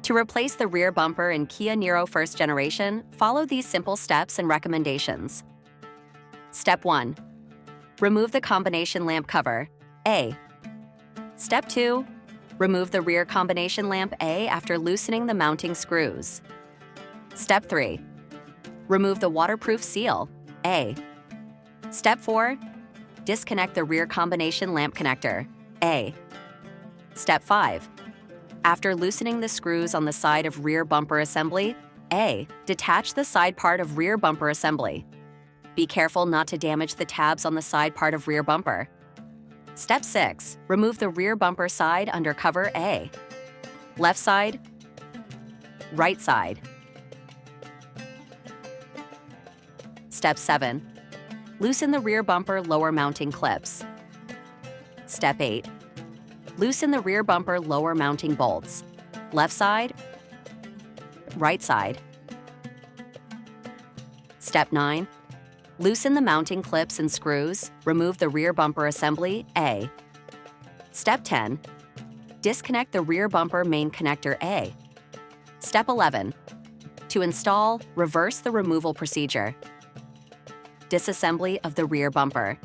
To replace the rear bumper in Kia Niro First Generation, follow these simple steps and recommendations. Step 1. Remove the combination lamp cover, A. Step 2. Remove the rear combination lamp A after loosening the mounting screws. Step 3. Remove the waterproof seal, A. Step 4. Disconnect the rear combination lamp connector, A. Step 5. After loosening the screws on the side of rear bumper assembly, A. Detach the side part of rear bumper assembly. Be careful not to damage the tabs on the side part of rear bumper. Step 6. Remove the rear bumper side under cover A. Left side, right side. Step 7. Loosen the rear bumper lower mounting clips. Step 8. Loosen the rear bumper lower mounting bolts. Left side, right side. Step 9. Loosen the mounting clips and screws. Remove the rear bumper assembly, A. Step 10. Disconnect the rear bumper main connector, A. Step 11. To install, reverse the removal procedure. Disassembly of the rear bumper.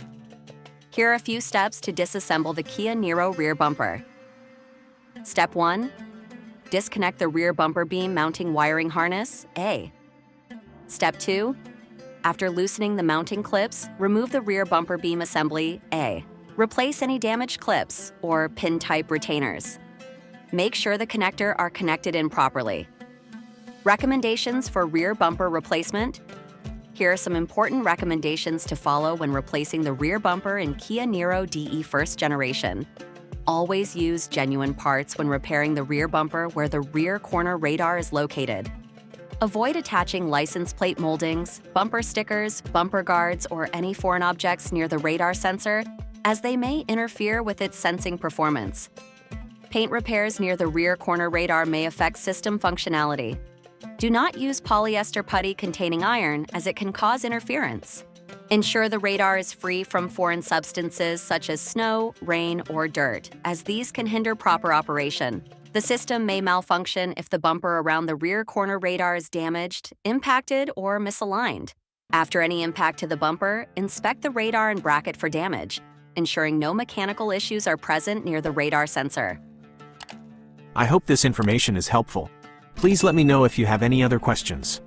Here are a few steps to disassemble the Kia Niro rear bumper. Step 1. Disconnect the rear bumper beam mounting wiring harness, A. Step 2. After loosening the mounting clips, remove the rear bumper beam assembly, A. Replace any damaged clips or pin-type retainers. Make sure the connector are connected in properly. Recommendations for rear bumper replacement. Here are some important recommendations to follow when replacing the rear bumper in Kia Niro DE First Generation. Always use genuine parts when repairing the rear bumper where the rear corner radar is located. Avoid attaching license plate moldings, bumper stickers, bumper guards, or any foreign objects near the radar sensor, as they may interfere with its sensing performance. Paint repairs near the rear corner radar may affect system functionality. Do not use polyester putty containing iron, as it can cause interference. Ensure the radar is free from foreign substances such as snow, rain, or dirt, as these can hinder proper operation. The system may malfunction if the bumper around the rear corner radar is damaged, impacted, or misaligned. After any impact to the bumper, inspect the radar and bracket for damage, ensuring no mechanical issues are present near the radar sensor. I hope this information is helpful. Please let me know if you have any other questions.